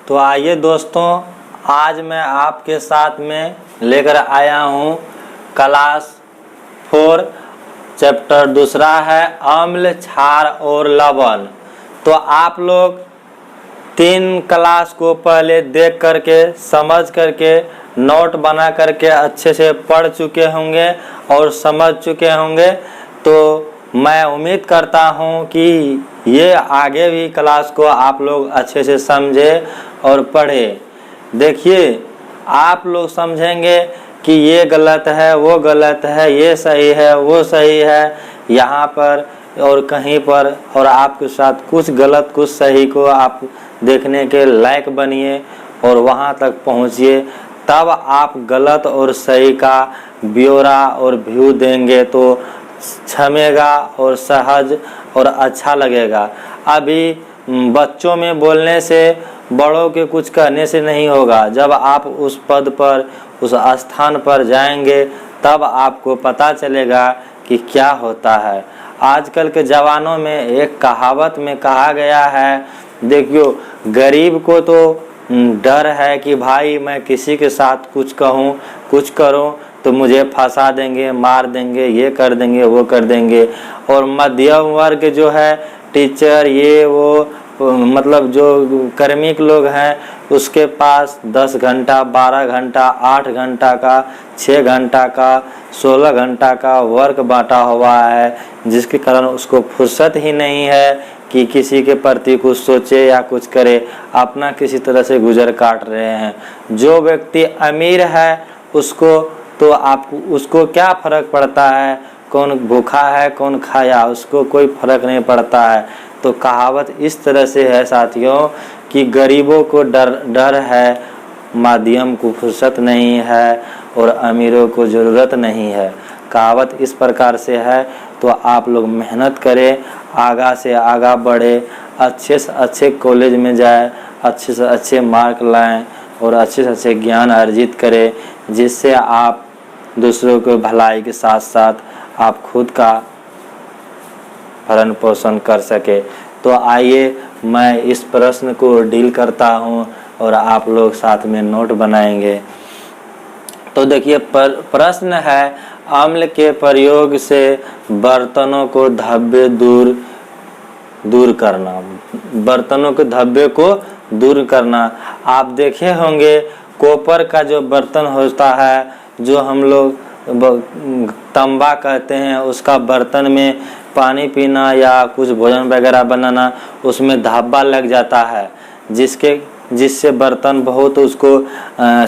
तो आइए दोस्तों, आज मैं आपके साथ में लेकर आया हूँ क्लास 4 चैप्टर दूसरा है अम्ल, क्षार और लवण। तो आप लोग 3 क्लास को पहले देख करके समझ करके नोट बना करके अच्छे से पढ़ चुके होंगे और समझ चुके होंगे। तो मैं उम्मीद करता हूँ कि ये आगे भी क्लास को आप लोग अच्छे से समझे और पढ़े। देखिए, आप लोग समझेंगे कि ये गलत है, वो गलत है, ये सही है, वो सही है, यहाँ पर और कहीं पर, और आपके साथ कुछ गलत कुछ सही को आप देखने के लायक बनिए और वहाँ तक पहुँचिए। तब आप गलत और सही का ब्यौरा और व्यू देंगे तो क्षमेगा और सहज और अच्छा लगेगा। अभी बच्चों में बोलने से, बड़ों के कुछ कहने से नहीं होगा। जब आप उस पद पर, उस स्थान पर जाएंगे तब आपको पता चलेगा कि क्या होता है। आजकल के जवानों में एक कहावत में कहा गया है, देखियो, गरीब को तो डर है कि भाई मैं किसी के साथ कुछ कहूँ, कुछ करूँ तो मुझे फंसा देंगे, मार देंगे, ये कर देंगे, वो कर देंगे। और मध्यम वर्ग जो है, टीचर, ये वो, मतलब जो कार्मिक लोग हैं, उसके पास 10 घंटा, 12 घंटा, 8 घंटा का, 6 घंटा का, 16 घंटा का वर्क बांटा हुआ है, जिसके कारण उसको फुर्सत ही नहीं है कि किसी के प्रति कुछ सोचे या कुछ करे। अपना किसी तरह से गुजर काट रहे हैं। जो व्यक्ति अमीर है उसको तो उसको क्या फर्क पड़ता है, कौन भूखा है कौन खाया, उसको कोई फर्क नहीं पड़ता है। तो कहावत इस तरह से है साथियों कि गरीबों को डर है, मध्यम को फुर्सत नहीं है और अमीरों को ज़रूरत नहीं है। कहावत इस प्रकार से है। तो आप लोग मेहनत करें, आगा से आगा बढ़े, अच्छे से अच्छे कॉलेज में जाए, अच्छे से अच्छे मार्क लाएं और अच्छे से अच्छे ज्ञान अर्जित करें, जिससे आप दूसरों को भलाई के साथ साथ आप खुद का भरण पोषण कर सके। तो आइए मैं इस प्रश्न को डील करता हूँ और आप लोग साथ में नोट बनाएंगे। तो देखिए, प्रश्न है, अम्ल के प्रयोग से बर्तनों को धब्बे दूर करना। बर्तनों के धब्बे को दूर करना। आप देखे होंगे कॉपर का जो बर्तन होता है, जो हम लोग तंबा कहते हैं, उसका बर्तन में पानी पीना या कुछ भोजन वगैरह बनाना, उसमें धब्बा लग जाता है, जिससे बर्तन बहुत, उसको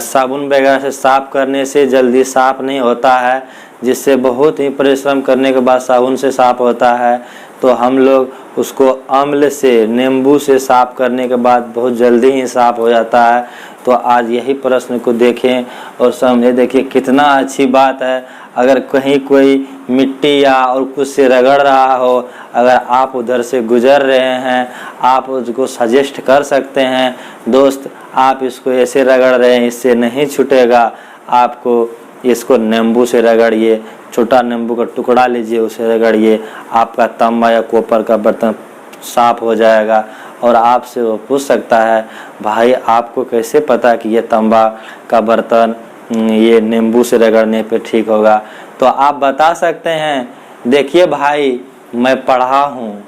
साबुन वगैरह से साफ करने से जल्दी साफ नहीं होता है, जिससे बहुत ही परिश्रम करने के बाद साबुन से साफ होता है। तो हम लोग उसको अम्ल से, नींबू से साफ करने के बाद बहुत जल्दी ही साफ हो जाता है। तो आज यही प्रश्न को देखें और समझे। देखिए कितना अच्छी बात है। अगर कहीं कोई मिट्टी या और कुछ से रगड़ रहा हो, अगर आप उधर से गुजर रहे हैं, आप उसको सजेस्ट कर सकते हैं, दोस्त आप इसको ऐसे रगड़ रहे हैं, इससे नहीं छूटेगा, आपको इसको नींबू से रगड़िए, छोटा नींबू का टुकड़ा लीजिए, उसे रगड़िए, आपका तांबा या कॉपर का बर्तन साफ हो जाएगा। और आपसे वो पूछ सकता है, भाई आपको कैसे पता कि ये तांबा का बर्तन ये नींबू से रगड़ने पे ठीक होगा? तो आप बता सकते हैं, देखिए भाई मैं पढ़ा हूँ,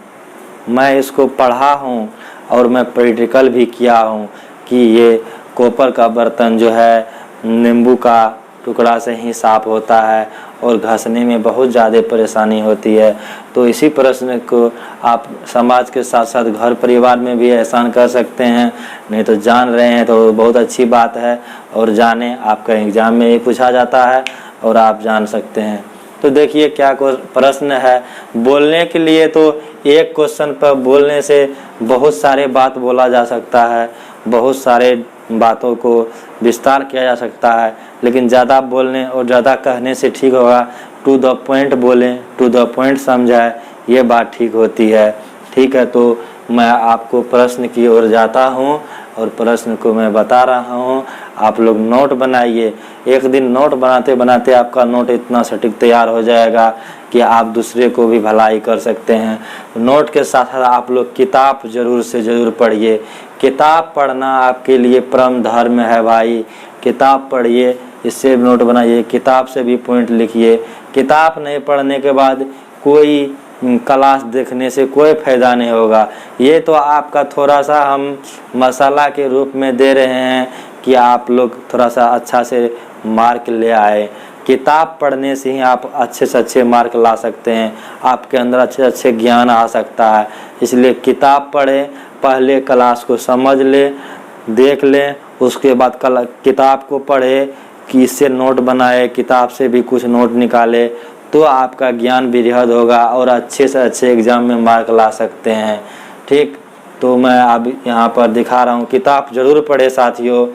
मैं इसको पढ़ा हूँ और मैं प्रैक्टिकल भी किया हूँ कि ये कॉपर का बर्तन जो है नींबू का टुकड़ा से ही साफ होता है और घसने में बहुत ज़्यादा परेशानी होती है। तो इसी प्रश्न को आप समाज के साथ साथ घर परिवार में भी एहसान कर सकते हैं। नहीं तो जान रहे हैं तो बहुत अच्छी बात है, और जाने, आपका एग्ज़ाम में ही पूछा जाता है और आप जान सकते हैं। तो देखिए क्या प्रश्न है। बोलने के लिए तो एक क्वेश्चन पर बोलने से बहुत सारे बात बोला जा सकता है, बहुत सारे बातों को विस्तार किया जा सकता है, लेकिन ज़्यादा बोलने और ज़्यादा कहने से ठीक होगा। टू द पॉइंट बोलें, टू द पॉइंट समझाएं, ये बात ठीक होती है। ठीक है, तो मैं आपको प्रश्न की ओर जाता हूँ और प्रश्न को मैं बता रहा हूँ। आप लोग नोट बनाइए। एक दिन नोट बनाते बनाते आपका नोट इतना सटीक तैयार हो जाएगा कि आप दूसरे को भी भलाई कर सकते हैं। नोट के साथ साथ आप लोग किताब ज़रूर से ज़रूर पढ़िए। किताब पढ़ना आपके लिए परम धर्म है भाई। किताब पढ़िए, इससे नोट बनाइए, किताब से भी पॉइंट लिखिए। किताब नहीं पढ़ने के बाद कोई क्लास देखने से कोई फ़ायदा नहीं होगा। ये तो आपका थोड़ा सा हम मसाला के रूप में दे रहे हैं कि आप लोग थोड़ा सा अच्छा से मार्क ले आए। किताब पढ़ने से ही आप अच्छे से अच्छे मार्क ला सकते हैं, आपके अंदर अच्छे अच्छे ज्ञान आ सकता है। इसलिए किताब पढ़ें, पहले क्लास को समझ लें, देख लें, उसके बाद किताब को पढ़े कि इससे नोट बनाए, किताब से भी कुछ नोट निकाले, तो आपका ज्ञान भी वृहद होगा और अच्छे से अच्छे एग्ज़ाम में मार्क ला सकते हैं। ठीक, तो मैं अब यहाँ पर दिखा रहा हूँ। किताब ज़रूर पढ़े साथियों।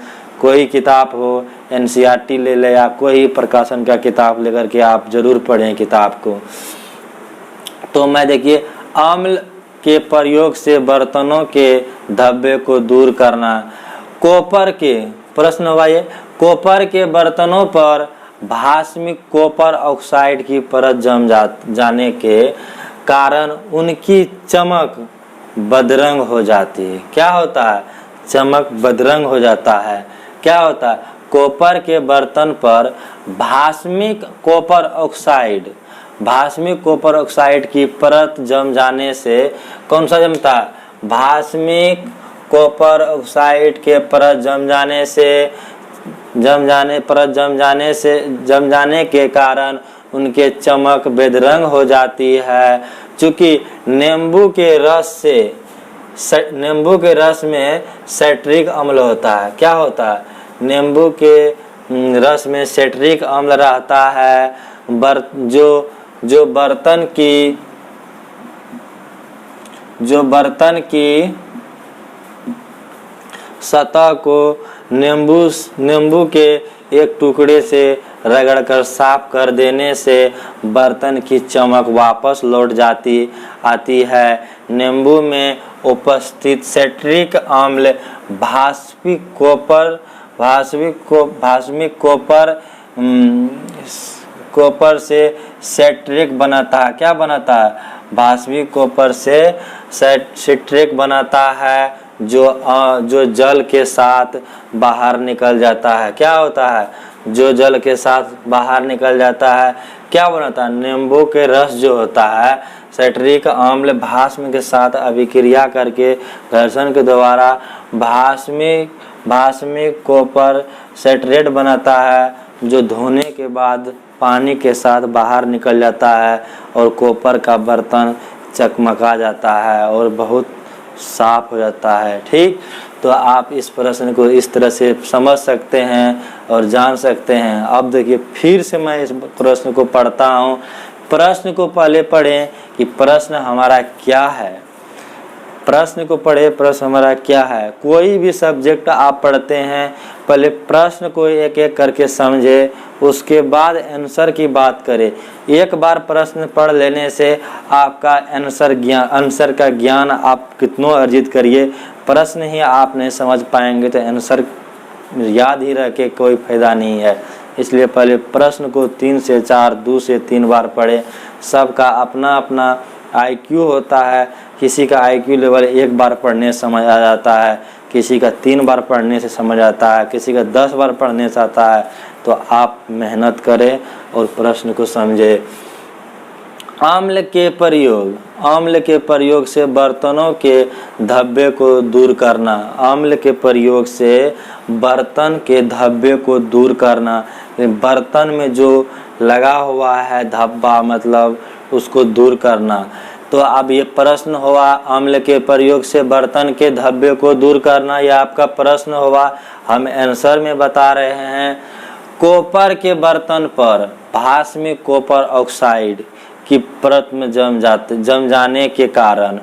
कोई किताब हो, NCERT ले ले या कोई प्रकाशन का किताब लेकर के आप ज़रूर पढ़ें किताब को। तो मैं देखिए, अम्ल के प्रयोग से बर्तनों के धब्बे को दूर करना। कॉपर के प्रश्न हुआ ये, कॉपर के बर्तनों पर भास्मिक कॉपर ऑक्साइड की परत जम जाने के कारण उनकी चमक बदरंग हो जाती है। क्या होता है? चमक बदरंग हो जाता है। क्या होता है? कॉपर के बर्तन पर भास्मिक कॉपर ऑक्साइड की परत जम जाने से कौन सा जमता है? भास्मिक कॉपर ऑक्साइड के परत जम जाने के कारण उनके चमक बेदरंग हो जाती है। चूँकि नींबू के रस में साइट्रिक अम्ल होता है। क्या होता है? नींबू के रस में साइट्रिक अम्ल रहता है। जो बर्तन की सतह को नींबू के एक टुकड़े से रगड़कर साफ कर देने से बर्तन की चमक वापस लौट आती है। नींबू में उपस्थित साइट्रिक अम्ल भास्मिक कॉपर से साइट्रिक बनाता है। क्या बनाता है? भास्मिक कॉपर से साइट्रिक बनाता है, जो जल के साथ बाहर निकल जाता है। क्या होता है? जो जल के साथ बाहर निकल जाता है, क्या बनाता है? नींबू के रस जो होता है, साइट्रिक अम्ल भास्म के साथ अभिक्रिया करके घर्षण के द्वारा भास्मिक कॉपर साइट्रेट बनाता है, जो धोने के बाद पानी के साथ बाहर निकल जाता है और कॉपर का बर्तन चकमका जाता है और बहुत साफ हो जाता है। ठीक, तो आप इस प्रश्न को इस तरह से समझ सकते हैं और जान सकते हैं। अब देखिए, फिर से मैं इस प्रश्न को पढ़ता हूँ। प्रश्न को पहले पढ़ें कि प्रश्न हमारा क्या है। प्रश्न को पढ़े, प्रश्न हमारा क्या है। कोई भी सब्जेक्ट आप पढ़ते हैं, पहले प्रश्न को एक एक करके समझे, उसके बाद आंसर की बात करें। एक बार प्रश्न पढ़ लेने से आपका आंसर का ज्ञान आप कितना अर्जित करिए, प्रश्न ही आप नहीं समझ पाएंगे तो आंसर याद ही रह के कोई फायदा नहीं है। इसलिए पहले प्रश्न को 3 से 4, 2 से 3 बार पढ़े। सबका अपना अपना IQ होता है। किसी का IQ लेवल 1 बार पढ़ने से समझ आ जाता है, किसी का 3 बार पढ़ने से समझ आता है, किसी का 10 बार पढ़ने से आता है। तो आप मेहनत करें और प्रश्न को समझें। अम्ल के प्रयोग से बर्तनों के धब्बे को दूर करना। अम्ल के प्रयोग से बर्तन के धब्बे को दूर करना। बर्तन में जो लगा हुआ है धब्बा, मतलब उसको दूर करना। तो अब ये प्रश्न हुआ, अम्ल के प्रयोग से बर्तन के धब्बे को दूर करना, यह आपका प्रश्न हुआ। हम आंसर में बता रहे हैं, कॉपर के बर्तन पर भास्मिक कॉपर ऑक्साइड की परत में जम जाने के कारण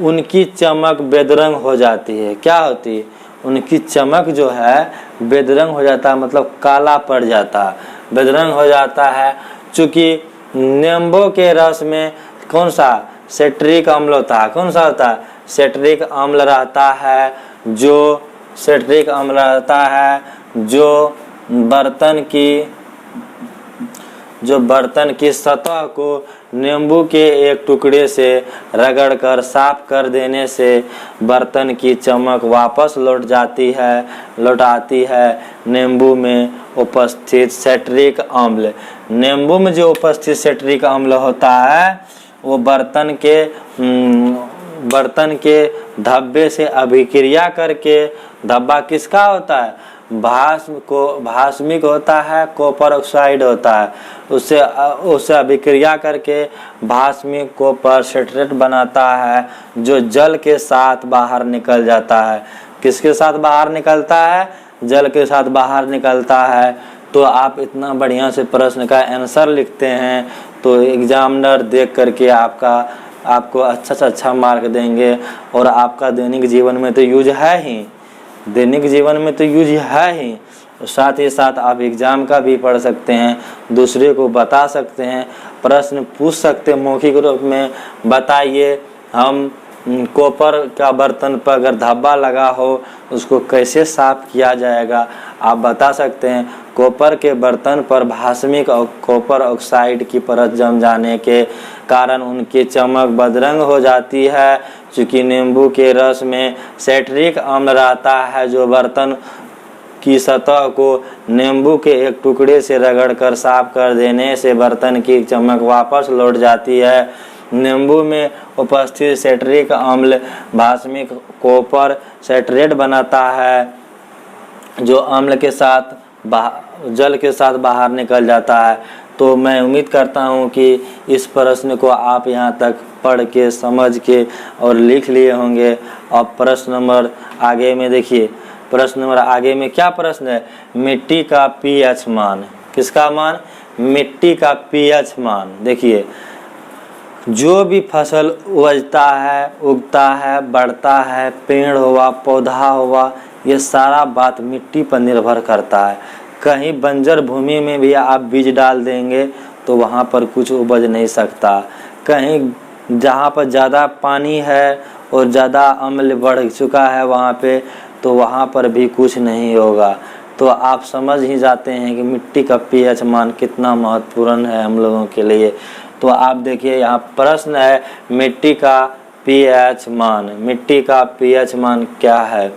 उनकी चमक बेदरंग हो जाती है। क्या होती है? उनकी चमक जो है बेदरंग हो जाता है, मतलब काला पड़ जाता है, बेदरंग हो जाता है। चूँकि नींबू के रस में कौन सा साइट्रिक अम्ल होता है? कौन सा होता है? साइट्रिक अम्ल रहता है, जो साइट्रिक अम्ल रहता है जो बर्तन की सतह को नींबू के एक टुकड़े से रगड़कर साफ कर देने से बर्तन की चमक वापस लौट आती है। नींबू में उपस्थित सिट्रिक अम्ल, नींबू में जो उपस्थित सिट्रिक अम्ल होता है वो बर्तन के धब्बे से अभिक्रिया करके, धब्बा किसका होता है, भास्मिक होता है, कॉपर ऑक्साइड होता है, उससे अभिक्रिया करके भास्मिक कॉपर सिट्रेट बनाता है जो जल के साथ बाहर निकल जाता है। किसके साथ बाहर निकलता है, जल के साथ बाहर निकलता है। तो आप इतना बढ़िया से प्रश्न का आंसर लिखते हैं तो एग्जामिनर देख करके आपको अच्छा से अच्छा मार्क देंगे। और आपका दैनिक जीवन में तो यूज है ही, साथ ही साथ आप एग्जाम का भी पढ़ सकते हैं, दूसरे को बता सकते हैं, प्रश्न पूछ सकते हैं मौखिक रूप में। बताइए हम कॉपर का बर्तन पर अगर धब्बा लगा हो उसको कैसे साफ किया जाएगा, आप बता सकते हैं। कॉपर के बर्तन पर भास्मिक और कॉपर ऑक्साइड की परत जम जाने के कारण उनकी चमक बदरंग हो जाती है। चूँकि नींबू के रस में सिट्रिक अम्ल रहता है जो बर्तन की सतह को नींबू के एक टुकड़े से रगड़कर साफ कर देने से बर्तन की चमक वापस लौट जाती है। नींबू में उपस्थित सिट्रिक अम्ल भास्मिक कॉपर सिट्रेट बनाता है जो अम्ल के साथ जल के साथ बाहर निकल जाता है। तो मैं उम्मीद करता हूँ कि इस प्रश्न को आप यहाँ तक पढ़ के, समझ के और लिख लिए होंगे। अब प्रश्न नंबर आगे में देखिए, प्रश्न नंबर आगे में क्या प्रश्न है, मिट्टी का पीएच मान। किसका मान, मिट्टी का पीएच मान। देखिए जो भी फसल उगता है, बढ़ता है, पेड़ हुआ, पौधा हुआ, ये सारा बात मिट्टी पर निर्भर करता है। कहीं बंजर भूमि में भी आप बीज डाल देंगे तो वहाँ पर कुछ उपज नहीं सकता। कहीं जहाँ पर ज़्यादा पानी है और ज़्यादा अम्ल बढ़ चुका है वहाँ पे, तो वहाँ पर भी कुछ नहीं होगा। तो आप समझ ही जाते हैं कि मिट्टी का पीएच मान कितना महत्वपूर्ण है हम लोगों के लिए। तो आप देखिए यहाँ प्रश्न है मिट्टी का पीएच मान। मिट्टी का पीएच मान क्या है,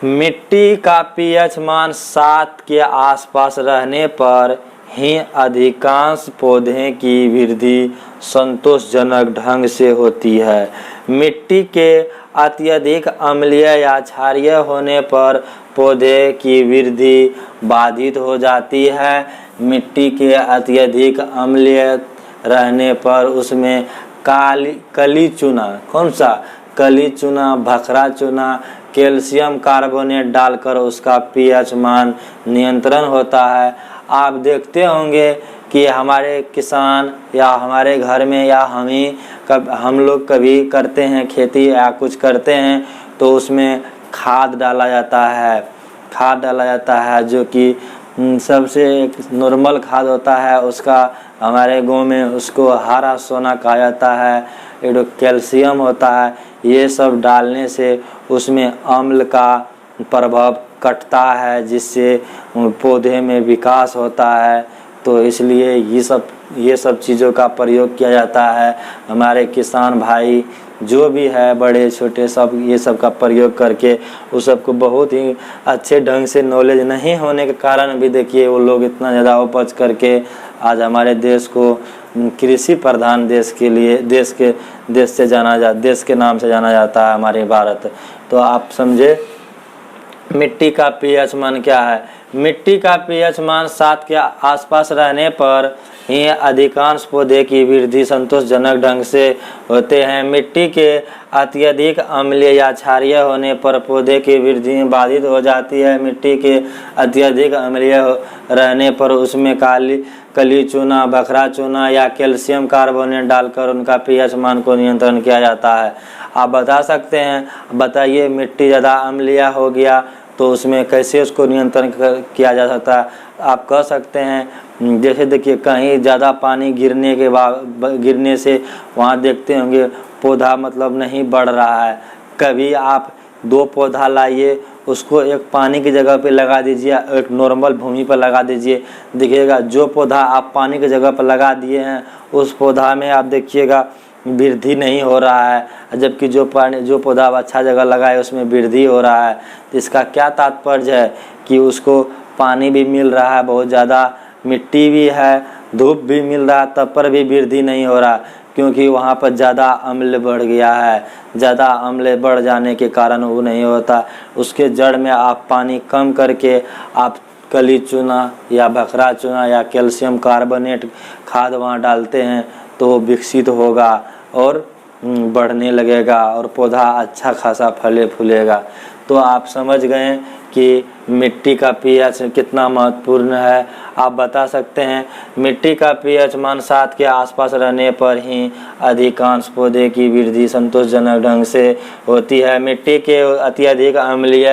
मिट्टी का पीएच मान 7 के आसपास रहने पर ही अधिकांश पौधे की वृद्धि संतोषजनक ढंग से होती है। मिट्टी के अत्यधिक अम्लीय या क्षारीय होने पर पौधे की वृद्धि बाधित हो जाती है। मिट्टी के अत्यधिक अम्लीय रहने पर उसमें कली चूना, कौन सा, कली चूना, भखरा चूना, कैल्शियम कार्बोनेट डालकर उसका पीएच मान नियंत्रण होता है। आप देखते होंगे कि हमारे किसान या हमारे घर में या हम लोग कभी करते हैं खेती या कुछ करते हैं तो उसमें खाद डाला जाता है जो कि सबसे एक नॉर्मल खाद होता है। उसका हमारे गांव में उसको हरा सोना कहा जाता है, एक कैल्शियम होता है। ये सब डालने से उसमें अम्ल का प्रभाव कटता है जिससे पौधे में विकास होता है। तो इसलिए ये सब चीज़ों का प्रयोग किया जाता है। हमारे किसान भाई जो भी है, बड़े छोटे, सब ये सब का प्रयोग करके उस सबको बहुत ही अच्छे ढंग से नॉलेज नहीं होने के कारण भी देखिए वो लोग इतना ज़्यादा उपज करके आज हमारे देश को कृषि प्रधान देश के नाम से जाना जाता है हमारे भारत। तो आप समझे मिट्टी का पीएच मान क्या है। मिट्टी का पीएच मान 7 के आसपास रहने पर ही अधिकांश पौधे की वृद्धि संतोषजनक ढंग से होते हैं। मिट्टी के अत्यधिक अम्लीय या क्षारीय होने पर पौधे की वृद्धि बाधित हो जाती है। मिट्टी के अत्यधिक अम्लीय रहने पर उसमें कली चूना, बखरा चूना या कैल्शियम कार्बोनेट डालकर उनका पीएच मान को नियंत्रण किया जाता है। आप बता सकते हैं, बताइए मिट्टी ज़्यादा अम्लीय हो गया तो उसमें कैसे उसको नियंत्रण किया जा सकता है। आप कह सकते हैं जैसे देखिए कहीं ज़्यादा पानी गिरने से वहाँ देखते होंगे पौधा मतलब नहीं बढ़ रहा है। कभी आप 2 पौधा लाइए, उसको एक पानी की जगह पे लगा दीजिए, एक नॉर्मल भूमि पर लगा दीजिए। देखिएगा जो पौधा आप पानी की जगह पर लगा दिए हैं उस पौधा में आप देखिएगा वृद्धि नहीं हो रहा है, जबकि जो पौधा आप अच्छा जगह लगाए उसमें वृद्धि हो रहा है। तो इसका क्या तात्पर्य है कि उसको पानी भी मिल रहा है बहुत ज़्यादा, मिट्टी भी है, धूप भी मिल रहा है, तब पर भी वृद्धि नहीं हो रहा, क्योंकि वहाँ पर ज़्यादा अम्ल बढ़ गया है। ज़्यादा अम्ल बढ़ जाने के कारण वो नहीं होता। उसके जड़ में आप पानी कम करके आप कली चूना या बकरा चूना या कैल्शियम कार्बोनेट खाद वहाँ डालते हैं तो वो विकसित होगा और बढ़ने लगेगा और पौधा अच्छा खासा फले फूलेगा। तो आप समझ गए कि मिट्टी का पीएच कितना महत्वपूर्ण है। आप बता सकते हैं मिट्टी का पीएच मान 7 के आसपास रहने पर ही अधिकांश पौधे की वृद्धि संतोषजनक ढंग से होती है। मिट्टी के अत्यधिक अम्लीय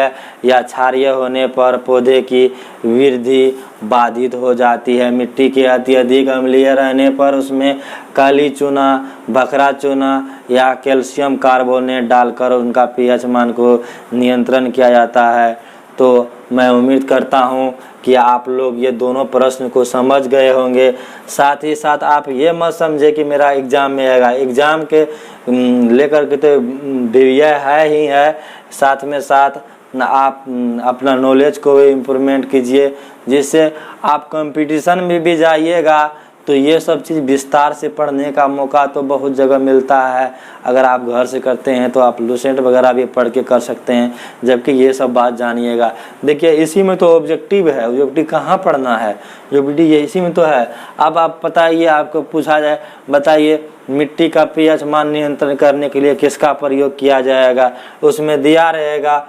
या क्षारीय होने पर पौधे की वृद्धि बाधित हो जाती है। मिट्टी के अत्यधिक अम्लीय रहने पर उसमें काली चूना, बकरा चूना या कैल्शियम कार्बोनेट डालकर उनका पीएच मान को नियंत्रण किया जाता है। तो मैं उम्मीद करता हूँ कि आप लोग ये दोनों प्रश्न को समझ गए होंगे। साथ ही साथ आप ये मत समझे कि मेरा एग्ज़ाम में आएगा, एग्ज़ाम के लेकर के तो विषय है ही है, साथ में साथ आप अपना नॉलेज को भी इम्प्रूवमेंट कीजिए, जिससे आप कंपटीशन में भी जाइएगा तो ये सब चीज़ विस्तार से पढ़ने का मौका तो बहुत जगह मिलता है। अगर आप घर से करते हैं तो आप लूसेंट वगैरह भी पढ़ के कर सकते हैं, जबकि ये सब बात जानिएगा। देखिए इसी में तो ऑब्जेक्टिव है, ऑब्जेक्टिव कहाँ पढ़ना है, ऑब्जेक्टिव ये इसी में तो है। अब आप बताइए, आपको पूछा जाए बताइए मिट्टी का पीएच मान नियंत्रण करने के लिए किसका प्रयोग किया जाएगा, उसमें दिया रहेगा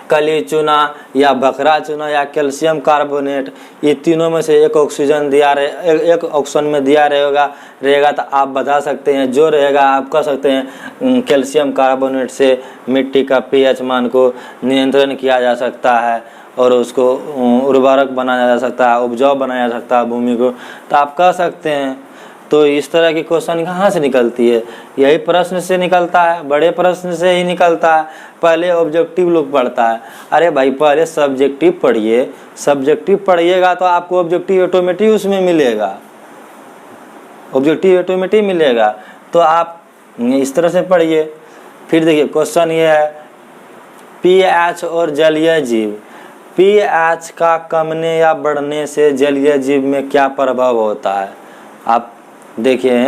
कली चूना या बकरा चूना या कैल्शियम कार्बोनेट, ये तीनों में से एक ऑक्सीजन दिया रहे, एक ऑप्शन में दिया रहेगा तो आप बता सकते हैं। जो रहेगा आप कह सकते हैं कैल्शियम कार्बोनेट से मिट्टी का पीएच मान को नियंत्रण किया जा सकता है और उसको उर्वरक बनाया जा सकता है, उपजाऊ बनाया जा सकता है भूमि को, तो आप कह सकते हैं। तो इस तरह की क्वेश्चन कहाँ से निकलती है, यही प्रश्न से निकलता है, बड़े प्रश्न से ही निकलता है। पहले ऑब्जेक्टिव लोग पढ़ता है, अरे भाई पहले सब्जेक्टिव पढ़िए, सब्जेक्टिव पढ़िएगा तो आपको ऑब्जेक्टिव ऑटोमेटिक उसमें मिलेगा, ऑब्जेक्टिव ऑटोमेटिक मिलेगा। तो आप इस तरह से पढ़िए। फिर देखिए क्वेश्चन ये है पीएच और जलीय जीव, पीएच का कमने या बढ़ने से जलीय जीव में क्या प्रभाव होता है। आप देखिए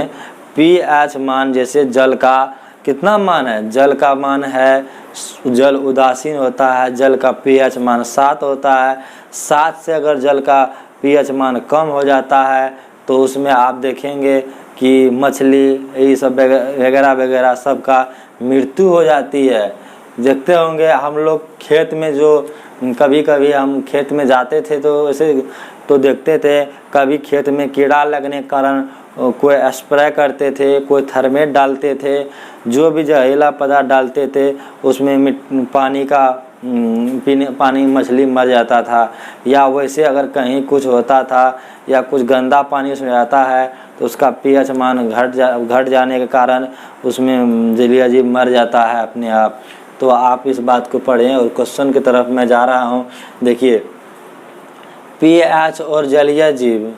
पीएच मान, जैसे जल का कितना मान है, जल का मान है, जल उदासीन होता है, जल का पीएच मान 7 होता है। 7 से अगर जल का पीएच मान कम हो जाता है तो उसमें आप देखेंगे कि मछली ये सब वगैरह वगैरह सब का मृत्यु हो जाती है। देखते होंगे हम लोग खेत में, जो कभी कभी हम खेत में जाते थे तो ऐसे तो देखते थे, कभी खेत में कीड़ा लगने के कारण कोई स्प्रे करते थे, कोई थर्मेट डालते थे, जो भी जहरीला पदार्थ डालते थे उसमें पानी मछली मर जाता था। या वैसे अगर कहीं कुछ होता था या कुछ गंदा पानी उसमें आता है तो उसका पीएच मान घट जाने के कारण उसमें जलीय जीव मर जाता है अपने आप। तो आप इस बात को पढ़ें और क्वेश्चन की तरफ मैं जा रहा हूँ। देखिए पीएच और जलीय जीव,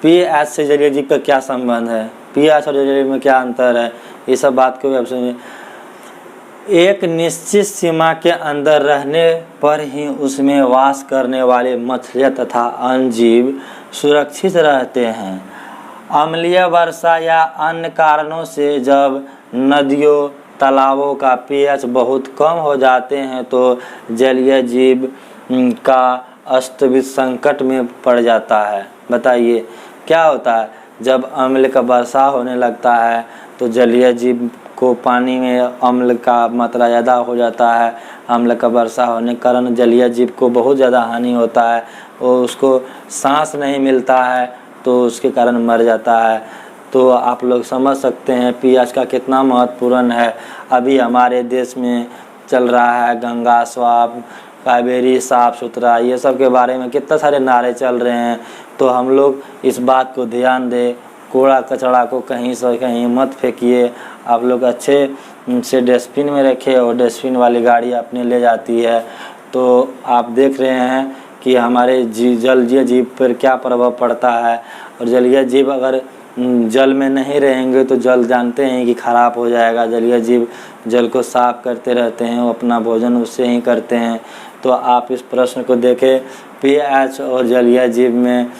पीएच से जलीय जीव का क्या संबंध है, पीएच और जलीय जीव में क्या अंतर है, ये सब बात को भी आप समझिए। एक निश्चित सीमा के अंदर रहने पर ही उसमें वास करने वाले मछलियाँ तथा अन्य जीव सुरक्षित रहते हैं। अम्लीय वर्षा या अन्य कारणों से जब नदियों तालाबों का पीएच बहुत कम हो जाते हैं तो जलीय जीव का अस्तित्व संकट में पड़ जाता है। बताइए क्या होता है, जब अम्ल का वर्षा होने लगता है तो जलीय जीव को पानी में अम्ल का मात्रा ज़्यादा हो जाता है। अम्ल का वर्षा होने के कारण जलीय जीव को बहुत ज़्यादा हानि होता है और उसको सांस नहीं मिलता है तो उसके कारण मर जाता है। तो आप लोग समझ सकते हैं पीएच का कितना महत्वपूर्ण है। अभी हमारे देश में चल रहा है गंगा स्वाप, कावेरी साफ सुथरा, ये सब के बारे में कितना सारे नारे चल रहे हैं। तो हम लोग इस बात को ध्यान दें, कूड़ा कचरा को कहीं से कहीं मत फेंकिए। आप लोग अच्छे से डस्टबिन में रखे और डस्टबिन वाली गाड़ी अपने ले जाती है। तो आप देख रहे हैं कि हमारे जलीय जीव पर क्या प्रभाव पड़ता है। और जलीय जीव अगर जल में नहीं रहेंगे तो जल जानते हैं कि खराब हो जाएगा। जलीय जीव जल को साफ करते रहते हैं, वो अपना भोजन उससे ही करते हैं। तो आप इस प्रश्न को देखें, पीएच और जलीय जीव में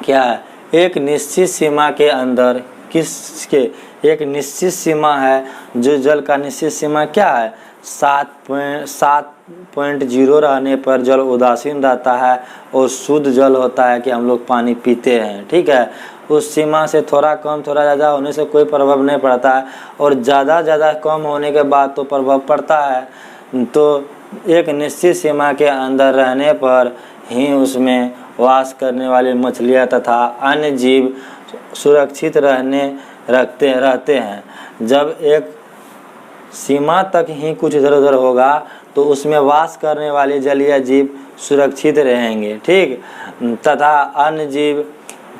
क्या है, एक निश्चित सीमा के अंदर किसके एक निश्चित सीमा है। जो जल का निश्चित सीमा क्या है, 7.0 रहने पर जल उदासीन रहता है और शुद्ध जल होता है कि हम लोग पानी पीते हैं। ठीक है, उस सीमा से थोड़ा कम थोड़ा ज़्यादा होने से कोई प्रभाव नहीं पड़ता है, और ज़्यादा कम होने के बाद तो प्रभाव पड़ता है। तो एक निश्चित सीमा के अंदर रहने पर ही उसमें वास करने वाली मछलियाँ तथा अन्य जीव सुरक्षित रहते हैं। जब एक सीमा तक ही कुछ इधर उधर होगा तो उसमें वास करने वाले जलीय जीव सुरक्षित रहेंगे। ठीक, तथा अन्य जीव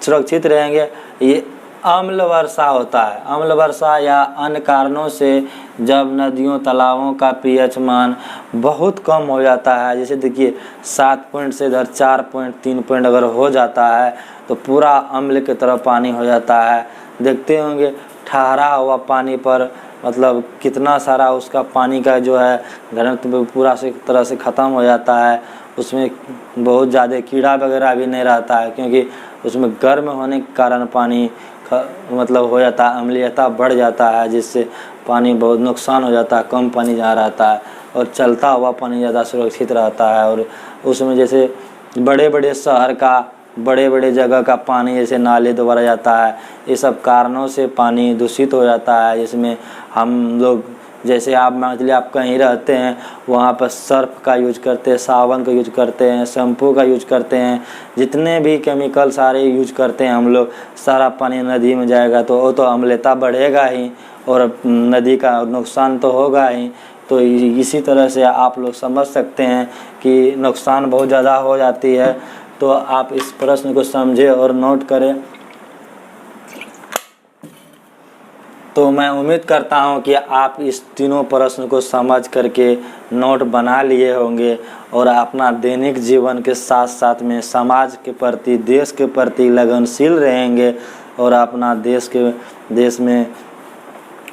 सुरक्षित रहेंगे। ये अम्ल वर्षा होता है। अम्ल वर्षा या अन्य कारणों से जब नदियों तालाबों का पीएच मान बहुत कम हो जाता है, जैसे देखिए 7 पॉइंट से इधर 4.3 पॉइंट अगर हो जाता है तो पूरा अम्ल की तरफ पानी हो जाता है। देखते होंगे ठहरा हुआ पानी पर मतलब कितना सारा उसका पानी का जो है घनत्व पूरा से तरह से ख़त्म हो जाता है। उसमें बहुत ज़्यादा कीड़ा वगैरह भी नहीं रहता है, क्योंकि उसमें गर्म होने के कारण पानी मतलब हो जाता है, अम्लीयता बढ़ जाता है, जिससे पानी बहुत नुकसान हो जाता है। कम पानी जहाँ रहता है और चलता हुआ पानी ज़्यादा सुरक्षित रहता है। और उसमें जैसे बड़े बड़े शहर का बड़े बड़े जगह का पानी जैसे नाले द्वारा जाता है, ये सब कारणों से पानी दूषित हो जाता है। जिसमें हम लोग जैसे आप मान लीजिए आप कहीं रहते हैं, वहाँ पर सर्फ का यूज करते हैं, साबुन का यूज करते हैं, शैम्पू का यूज करते हैं, जितने भी केमिकल सारे यूज करते हैं हम लोग, सारा पानी नदी में जाएगा तो वो तो अम्लता बढ़ेगा ही और नदी का नुकसान तो होगा ही। तो इसी तरह से आप लोग समझ सकते हैं कि नुकसान बहुत ज़्यादा हो जाती है। तो आप इस प्रश्न को समझें और नोट करें। तो मैं उम्मीद करता हूं कि आप इस तीनों प्रश्न को समझ करके नोट बना लिए होंगे और अपना दैनिक जीवन के साथ साथ में समाज के प्रति, देश के प्रति लगनशील रहेंगे और अपना देश में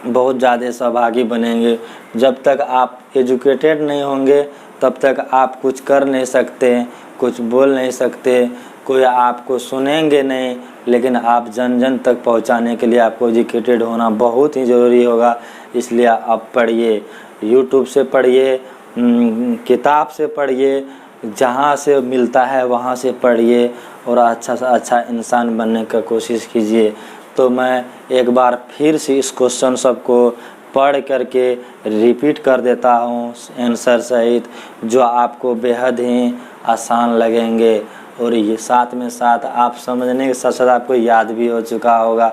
बहुत ज़्यादा सहभागी बनेंगे। जब तक आप एजुकेटेड नहीं होंगे तब तक आप कुछ कर नहीं सकते, कुछ बोल नहीं सकते, कोई आपको सुनेंगे नहीं। लेकिन आप जन जन तक पहुंचाने के लिए आपको एजुकेटेड होना बहुत ही ज़रूरी होगा। इसलिए आप पढ़िए, यूट्यूब से पढ़िए, किताब से पढ़िए, जहाँ से मिलता है वहाँ से पढ़िए और अच्छा से अच्छा इंसान बनने का कोशिश कीजिए। तो मैं एक बार फिर से इस क्वेश्चन सबको पढ़ करके रिपीट कर देता हूँ आंसर सहित, जो आपको बेहद ही आसान लगेंगे और ये साथ में साथ आप समझने के साथ साथ आपको याद भी हो चुका होगा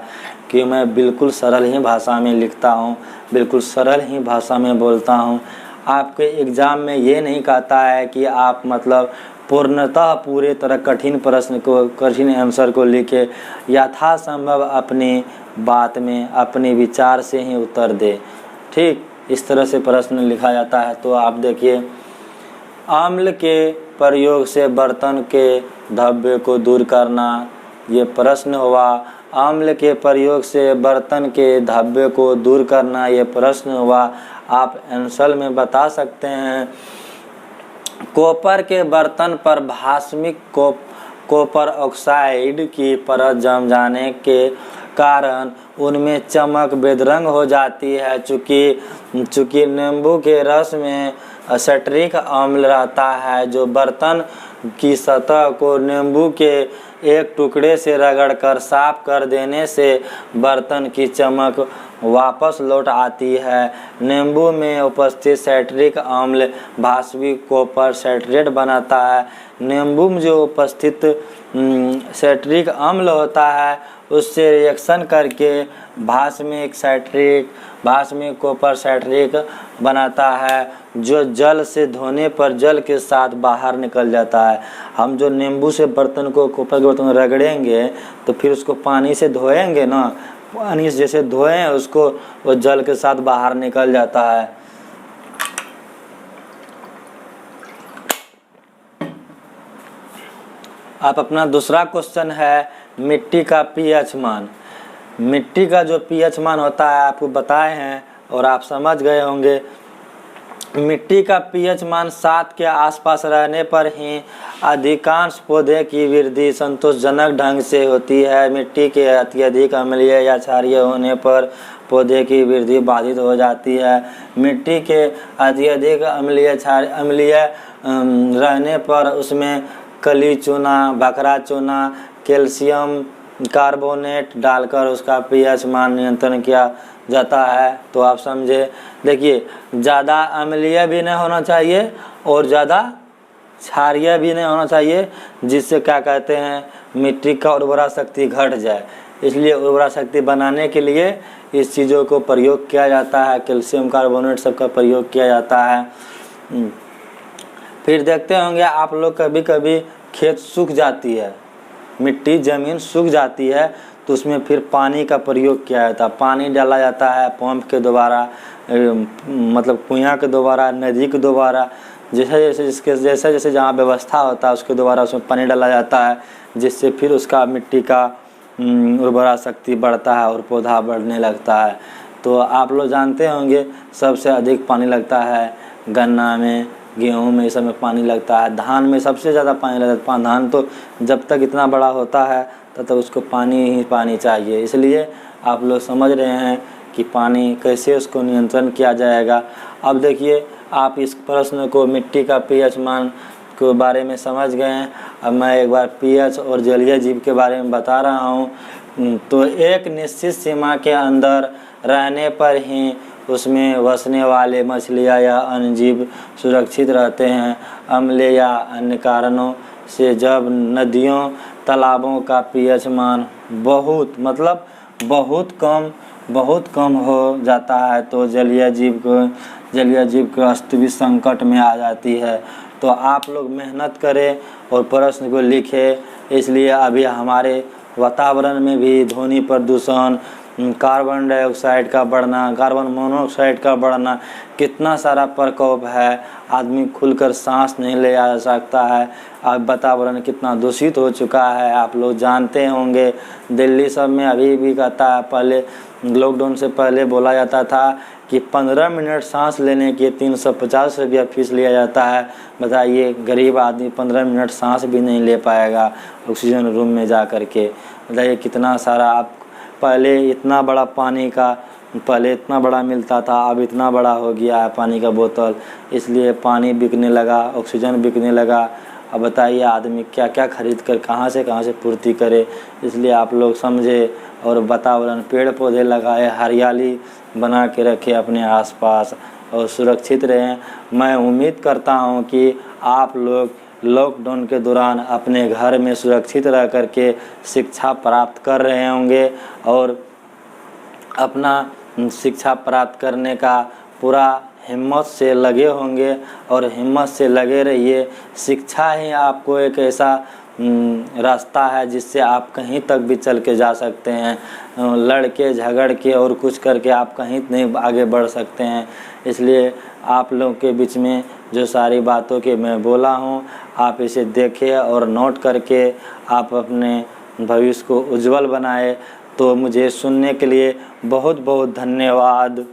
कि मैं बिल्कुल सरल ही भाषा में लिखता हूँ, बिल्कुल सरल ही भाषा में बोलता हूँ। आपके एग्ज़ाम में ये नहीं कहता है कि आप मतलब पूर्णतः पूरे तरह कठिन प्रश्न को, कठिन आंसर को लिखे, यथासंभव अपनी बात में अपने विचार से ही उत्तर दे। ठीक, इस तरह से प्रश्न लिखा जाता है। तो आप देखिए, अम्ल के प्रयोग से बर्तन के धब्बे को दूर करना, ये प्रश्न हुआ। अम्ल के प्रयोग से बर्तन के धब्बे को दूर करना, ये प्रश्न हुआ। आप आंसर में बता सकते हैं, कॉपर के बर्तन पर भास्मिक कॉपर ऑक्साइड की परत जम जाने के कारण उनमें चमक बेदरंग हो जाती है। चूँकि नींबू के रस में सिट्रिक अम्ल रहता है, जो बर्तन की सतह को नींबू के एक टुकड़े से रगड़कर साफ कर देने से बर्तन की चमक वापस लौट आती है। नींबू में उपस्थित सिट्रिक अम्ल भास्मिक कॉपर सिट्रेट बनाता है। नींबू में जो उपस्थित सिट्रिक अम्ल होता है उससे रिएक्शन करके भास्मिक कॉपर सिट्रेट बनाता है, जो जल से धोने पर जल के साथ बाहर निकल जाता है। हम जो नींबू से बर्तन को, कॉपर के बर्तन को रगड़ेंगे तो फिर उसको पानी से धोएंगे ना, पानी से जैसे धोएं उसको, वो जल के साथ बाहर निकल जाता है। आप अपना दूसरा क्वेश्चन है मिट्टी का पीएच मान। मिट्टी का जो पीएच मान होता है आपको बताए हैं और आप समझ गए होंगे। मिट्टी का पीएच मान 7 के आसपास रहने पर ही अधिकांश पौधे की वृद्धि संतोषजनक ढंग से होती है। मिट्टी के अत्यधिक अम्लीय या क्षारीय होने पर पौधे की वृद्धि बाधित हो जाती है। मिट्टी के अत्यधिक अम्लीय रहने पर उसमें कली चूना, बकरा चूना, कैल्शियम कार्बोनेट डालकर उसका पीएच मान नियंत्रण किया जाता है। तो आप समझे। देखिए, ज़्यादा अम्लीय भी नहीं होना चाहिए और ज़्यादा क्षारीय भी नहीं होना चाहिए, जिससे क्या कहते हैं मिट्टी का उर्वरा शक्ति घट जाए। इसलिए उर्वरा शक्ति बनाने के लिए इस चीज़ों को प्रयोग किया जाता है, कैल्शियम कार्बोनेट सबका प्रयोग किया जाता है। फिर देखते होंगे आप लोग, कभी कभी खेत सूख जाती है, मिट्टी ज़मीन सूख जाती है, तो उसमें फिर पानी का प्रयोग किया जाता है। पानी डाला जाता है पंप के द्वारा, मतलब कुआं के द्वारा, नदी के द्वारा, जैसे जैसे जहाँ व्यवस्था होता है उसके द्वारा उसमें पानी डाला जाता है, जिससे फिर उसका मिट्टी का उर्वरा शक्ति बढ़ता है और पौधा बढ़ने लगता है। तो आप लोग जानते होंगे सबसे अधिक पानी लगता है गन्ना में, गेहूँ में, सब में पानी लगता है। धान में सबसे ज़्यादा पानी लगता है। धान तो जब तक इतना बड़ा होता है तब तक उसको पानी ही पानी चाहिए। इसलिए आप लोग समझ रहे हैं कि पानी कैसे उसको नियंत्रण किया जाएगा। अब देखिए, आप इस प्रश्न को मिट्टी का पीएच मान के बारे में समझ गए हैं। अब मैं एक बार पीएच और जलीय जीव के बारे में बता रहा हूँ। तो एक निश्चित सीमा के अंदर रहने पर ही उसमें बसने वाले मछलियाँ या अन्य जीव सुरक्षित रहते हैं। अम्ल या अन्य कारणों से जब नदियों तालाबों का पीएच मान बहुत कम हो जाता है तो जलीय जीव को अस्तित्व संकट में आ जाती है। तो आप लोग मेहनत करें और प्रश्न को लिखें। इसलिए अभी हमारे वातावरण में भी ध्वनि प्रदूषण, कार्बन डाइऑक्साइड का बढ़ना, कार्बन मोनोऑक्साइड का बढ़ना, कितना सारा प्रकोप है। आदमी खुलकर सांस नहीं ले आ सकता है। अब वातावरण कितना दूषित हो चुका है आप लोग जानते होंगे। दिल्ली सब में अभी भी कहता है, पहले लॉकडाउन से पहले बोला जाता था कि 15 मिनट सांस लेने के 350 रुपया फीस लिया जाता है। बताइए, गरीब आदमी 15 मिनट सांस भी नहीं ले पाएगा ऑक्सीजन रूम में जा कर के। बताइए कितना सारा। आप पहले इतना बड़ा पानी का, पहले इतना बड़ा मिलता था, अब इतना बड़ा हो गया है पानी का बोतल। इसलिए पानी बिकने लगा, ऑक्सीजन बिकने लगा। अब बताइए आदमी क्या क्या खरीद कर कहाँ से पूर्ति करे। इसलिए आप लोग समझे और वातावरण, पेड़ पौधे लगाए, हरियाली बना के रखे अपने आसपास और सुरक्षित रहें। मैं उम्मीद करता हूँ कि आप लोग लॉकडाउन के दौरान अपने घर में सुरक्षित रह कर के शिक्षा प्राप्त कर रहे होंगे और अपना शिक्षा प्राप्त करने का पूरा हिम्मत से लगे होंगे और हिम्मत से लगे रहिए। शिक्षा ही आपको एक ऐसा रास्ता है जिससे आप कहीं तक भी चल के जा सकते हैं। लड़ के झगड़ के और कुछ करके आप कहीं नहीं आगे बढ़ सकते हैं। इसलिए आप लोगों के बीच में जो सारी बातों के मैं बोला हूँ, आप इसे देखें और नोट करके आप अपने भविष्य को उज्जवल बनाए। तो मुझे सुनने के लिए बहुत बहुत धन्यवाद।